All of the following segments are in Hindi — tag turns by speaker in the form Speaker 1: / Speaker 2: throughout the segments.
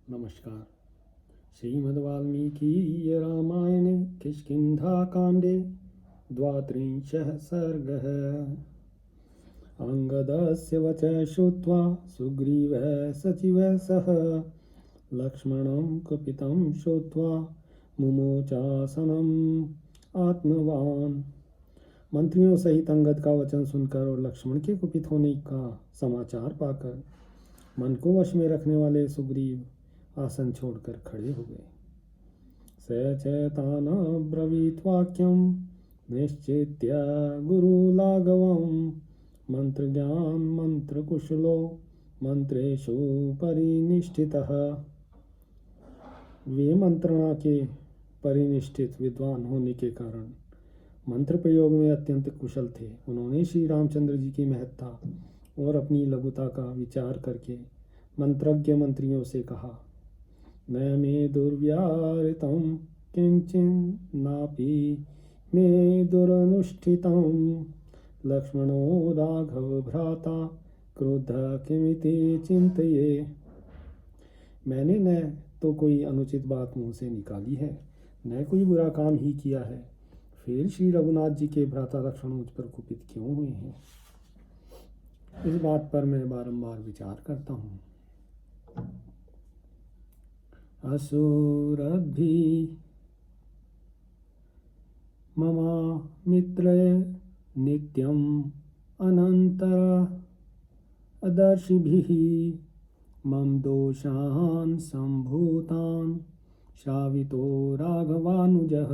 Speaker 1: नमस्कार। श्रीमद्वाल्मीकीय रामायणे किष्किन्धाकाण्डे द्वात्रिंशः सर्गः। अंगदस्य वचः श्रुत्वा सुग्रीवः सचिवः सह लक्ष्मणं कुपितं श्रुत्वा मुमोचासनम् आत्मवान्। मंत्रियों सहित अंगद का वचन सुनकर और लक्ष्मण के कुपित होने का समाचार पाकर मन को वश में रखने वाले सुग्रीव आसन छोड़कर खड़े हो गए। स चैतानब्रवीत् वाक्यं निश्चित्य गुरुलाघवं मंत्रज्ञान मंत्रकुशलो मंत्रेषु परिनिष्ठितः। वे मंत्रणा के परिनिष्ठित विद्वान होने के कारण मंत्र प्रयोग में अत्यंत कुशल थे। उन्होंने श्री रामचंद्र जी की महत्ता और अपनी लघुता का विचार करके मंत्रज्ञ मंत्रियों से कहा, न मे दुर्व्याहृतं किंचिन्नापि मे दुरनुष्ठितं लक्ष्मणो राघव भ्राता क्रुद्धः किमिति चिंतये। मैंने न तो कोई अनुचित बात मुंह से निकाली है, न कोई बुरा काम ही किया है। फिर श्री रघुनाथ जी के भ्राता लक्ष्मण मुझ पर कुपित क्यों हुए हैं? इस बात पर मैं बारंबार विचार करता हूँ। असुरभि ममा मित्र नित्यम अनंतर अदर्शिभिः मम दोषान् संभूतान् श्रावितो राघवानुजः।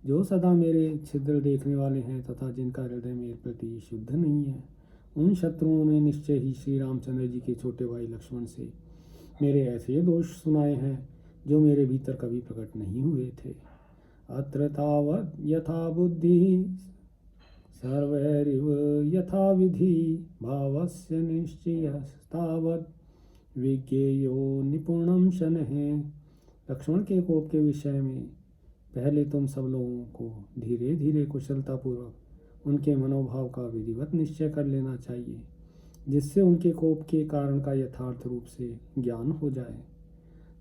Speaker 1: जो सदा मेरे छिद्र देखने वाले हैं तथा जिनका हृदय मेरे प्रति शुद्ध नहीं है, उन शत्रुओं ने निश्चय ही श्री रामचंद्र जी के छोटे भाई लक्ष्मण से मेरे ऐसे दोष सुनाए हैं जो मेरे भीतर कभी प्रकट नहीं हुए थे। अत्र तावत् यथा बुद्धि सर्वैरिव यथा विधि भावस्य निश्चयस्तावत् विज्ञेयो निपुणं शनः। लक्ष्मण के कोप के विषय में पहले तुम सब लोगों को धीरे धीरे कुशलतापूर्वक उनके मनोभाव का विधिवत निश्चय कर लेना चाहिए, जिससे उनके कोप के कारण का यथार्थ रूप से ज्ञान हो जाए।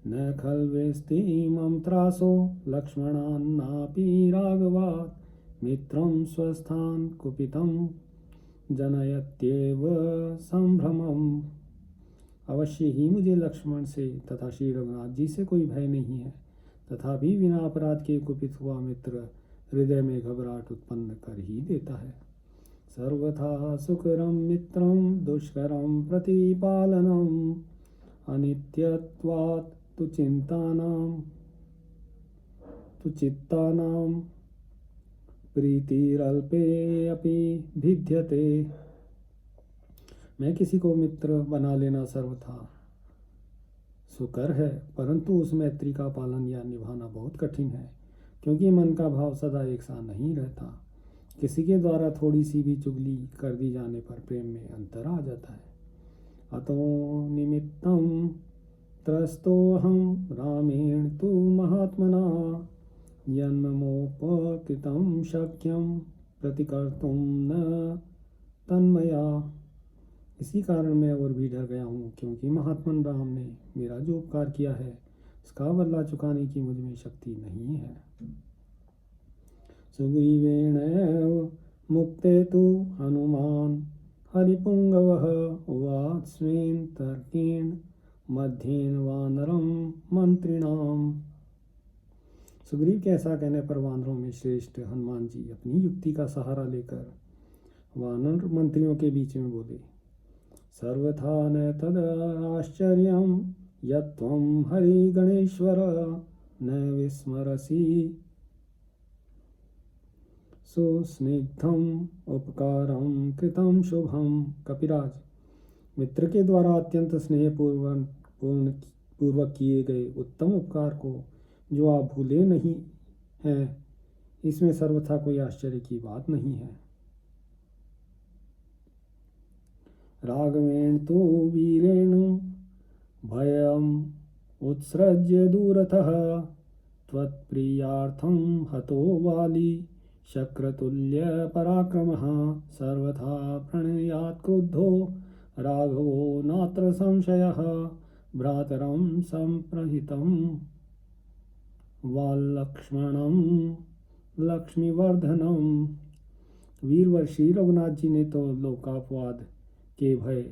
Speaker 1: न खल्वेस्ति मम त्रासो लक्ष्मणान्नापि राघवात् मित्रं स्वस्थान् कुपितं जनयत्येव संभ्रमम्। अवश्य ही मुझे लक्ष्मण से तथा श्री रघुनाथ जी से कोई भय नहीं है, तथापि बिना अपराध के कुपित हुआ मित्र हृदय में घबराहट उत्पन्न कर ही देता है। सर्वथा सुकरं मित्रं दुष्करं प्रतिपालनम् अनित्यत्वात् तु चित्तानां प्रीतिरल्पे अपि भिद्यते। मैं किसी को मित्र बना लेना सर्वथा सुकर है, परंतु उस मैत्री का पालन या निभाना बहुत कठिन है, क्योंकि मन का भाव सदा एक सा नहीं रहता। किसी के द्वारा थोड़ी सी भी चुगली कर दी जाने पर प्रेम में अंतर आ जाता है। अतो निमित्तं त्रस्तोऽहं रामेण तु महात्मना जन्ममोपकृतं शक्यं प्रतिकर्तुं न तन्मया। इसी कारण मैं और भी डर गया हूँ, क्योंकि महात्मन राम ने मेरा जो उपकार किया है उसका बदला चुकाने की मुझ में शक्ति नहीं है। सुग्रीवेणैव मुक्ते तु हनुमान् हरिपुंगवः उवाच स्वेन तर्केण मध्येन वानरं मंत्रिणाम्। सुग्रीव के ऐसा कहने पर वानरों में श्रेष्ठ हनुमान जी अपनी युक्ति का सहारा लेकर वानर मंत्रियों के बीच में बोले, सर्वथा न तदाश्चर्यं यत्त्वं हरिगणेश्वर न विस्मरसि सुस्निग्धम् उपकारं कृतं शुभम। कपिराज, मित्र के द्वारा अत्यंत पूर्वक किए गए उत्तम उपकार को जो आप भूले नहीं हैं, इसमें सर्वथा कोई आश्चर्य की बात नहीं है। राघवेण तु वीरेण भयम् उत्सृज्य दूरतः त्वत्प्रियार्थं हतो वाली शक्रतुल्य पराक्रमः सर्वथा प्रणयात् क्रुद्धो राघवो नात्र संशयः भ्रातरं संप्रहितं वाल्लक्ष्मणं लक्ष्मीवर्धनम। वीरवर श्री रघुनाथ जी ने तो लोकापवाद के भय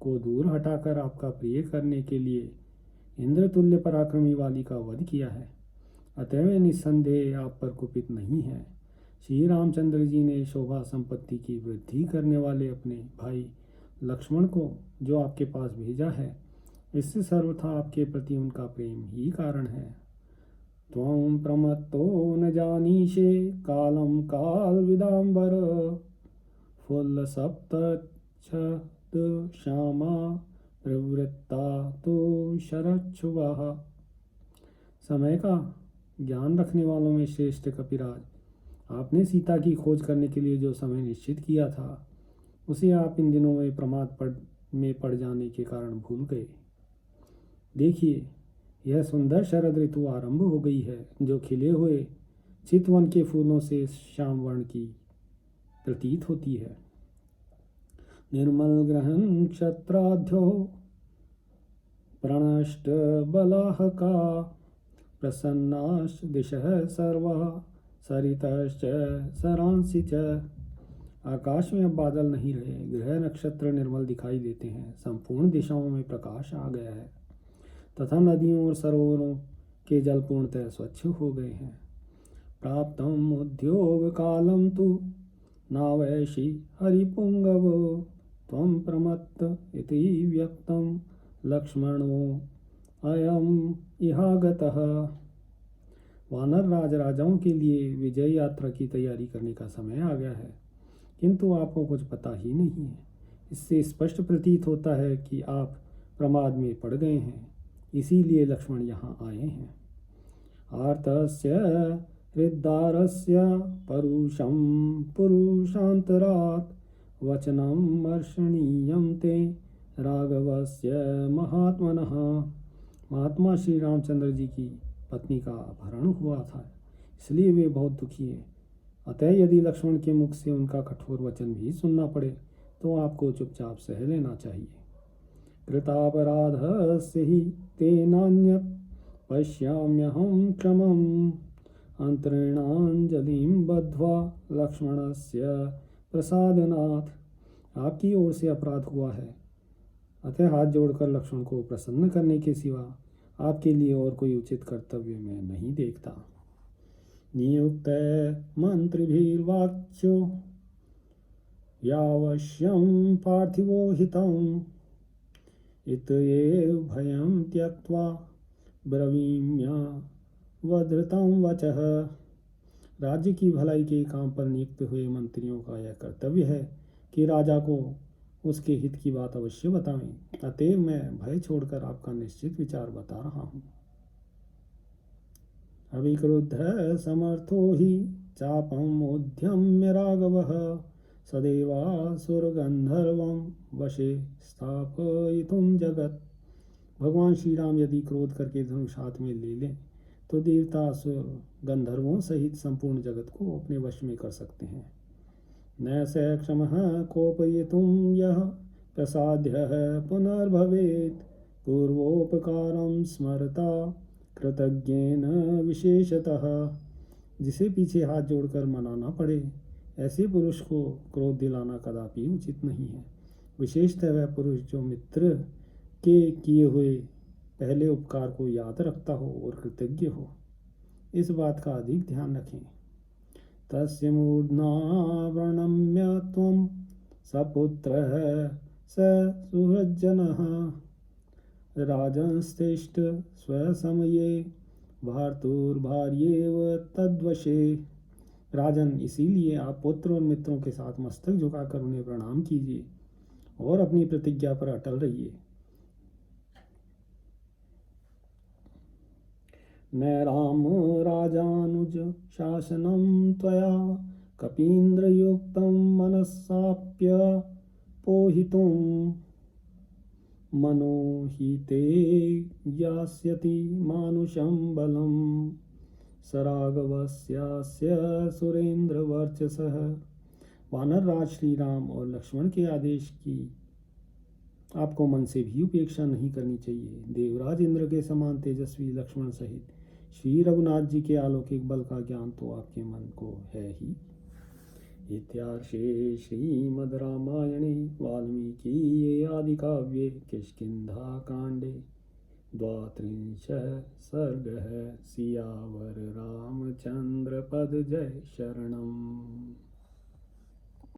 Speaker 1: को दूर हटाकर आपका प्रिय करने के लिए इंद्रतुल्य पराक्रमी वाली का वध किया है, अतः वे निस्संदेह आप पर कुपित नहीं है। श्री रामचंद्र जी ने शोभा संपत्ति की वृद्धि करने वाले अपने भाई लक्ष्मण को जो आपके पास भेजा है, इससे सर्वथा आपके प्रति उनका प्रेम ही कारण है। त्वं प्रमत्तो न जानीषे कालं कालविदाम्बर फुल्लसप्तच्छद श्यामा प्रवृत्ता तो शरच्छुभः। समय का ज्ञान रखने वालों में श्रेष्ठ कपिराज, आपने सीता की खोज करने के लिए जो समय निश्चित किया था, उसे आप इन दिनों में प्रमाद में पड़ जाने के कारण भूल गए। देखिए, यह सुंदर शरद ऋतु आरंभ हो गई है, जो खिले हुए चितवन के फूलों से श्याम वर्ण की प्रतीत होती है। निर्मल ग्रहण क्षत्राध्यो प्रणष्ट बलाहका प्रसन्नाश दिशः सर्वः सरितश्च सरांसि च। आकाश में अब बादल नहीं रहे, ग्रह नक्षत्र निर्मल दिखाई देते हैं, संपूर्ण दिशाओं में प्रकाश आ गया है तथा नदियों और सरोवरों के जल पूर्णतः स्वच्छ हो गए हैं। प्राप्तम उद्योग कालम तु नावैषि हरिपुंगव त्वं प्रमत्त इति व्यक्तम लक्ष्मणो अयम इहागतः। वानर राजाओं के लिए विजय यात्रा की तैयारी करने का समय आ गया है, किंतु आपको कुछ पता ही नहीं है। इससे स्पष्ट प्रतीत होता है कि आप प्रमाद में पड़ गए हैं, इसीलिए लक्ष्मण यहाँ आए हैं। आर्तस्य हृद्दारस्य परुषं पुरुषान्तरात् वचनं मर्षणीयं ते राघवस्य महात्मनः। महात्मा श्री रामचंद्र जी की पत्नी का अपहरण हुआ था, इसलिए वे बहुत दुखी हैं। अतः यदि लक्ष्मण के मुख से उनका कठोर वचन भी सुनना पड़े तो आपको चुपचाप सह लेना चाहिए। कृतापराधस्य हि तेनान्यत् पश्याम्यहं क्षमम् अंतरेणांजलिं बद्ध्वा लक्ष्मणस्य प्रसादनाथ। आपकी ओर से अपराध हुआ है, अतः हाथ जोड़कर लक्ष्मण को प्रसन्न करने के सिवा आपके लिए और कोई उचित कर्तव्य मैं नहीं देखता। नियुक्त मंत्रिभिर्वाच्यो यावश्यं पार्थिवो हितम् इत्येव भयं त्यक्त्वा ब्रवीम्यवधृतं वचः। राज्य की भलाई के काम पर नियुक्त हुए मंत्रियों का यह कर्तव्य है कि राजा को उसके हित की बात अवश्य बताएं, अतएव मैं भय छोड़कर आपका निश्चित विचार बता रहा हूँ। अविक्रुद्ध समर्थो हि चापम उद्यम्य राघवः सदैवासुरगंधर्वं वशे स्थापयितुं जगत्। भगवान श्री राम यदि क्रोध करके धनुष हाथ में ले लें तो देवता असुर गंधर्वों सहित संपूर्ण जगत को अपने वश में कर सकते हैं। न स क्षमः कोपयितुं यः प्रसाद्यः पुनर्भवेत् पूर्वोपकारं स्मरता कृतज्ञेन विशेषतः। जिसे पीछे हाथ जोड़कर मनाना पड़े, ऐसे पुरुष को क्रोध दिलाना कदापि उचित नहीं है। विशेषतः वह पुरुष जो मित्र के किए हुए पहले उपकार को याद रखता हो और कृतज्ञ हो, इस बात का अधिक ध्यान रखें। तस्य मूर्ध्ना प्रणम्य त्वं सपुत्रः स सुहृज्जनः राजंस्तिष्ठ स्वसमये भार्तुर्भार्येव तद्वशे। राजन, इसीलिए आप पुत्र और मित्रों के साथ मस्तक झुकाकर उन्हें प्रणाम कीजिए और अपनी प्रतिज्ञा पर अटल रहिए। न राम राजानुज शासनं त्वया कपीन्द्रयुक्तं मनस्साप्य पोहितुं मनोहिते यास्यति मानुषं बलं सराघवस्यास्य सुरेंद्रवर्चसः। वानर राज श्री राम और लक्ष्मण के आदेश की आपको मन से भी उपेक्षा नहीं करनी चाहिए। देवराज इंद्र के समान तेजस्वी लक्ष्मण सहित श्री रघुनाथ जी के अलौकिक बल का ज्ञान तो आपके मन को है ही। इत्यार्षे श्रीमद् रामायणे वाल्मीकि आदिकाव्ये किष्किन्धाकाण्डे द्वात्रिंशः सर्गः। सियावर रामचंद्र पद जय शरणम्।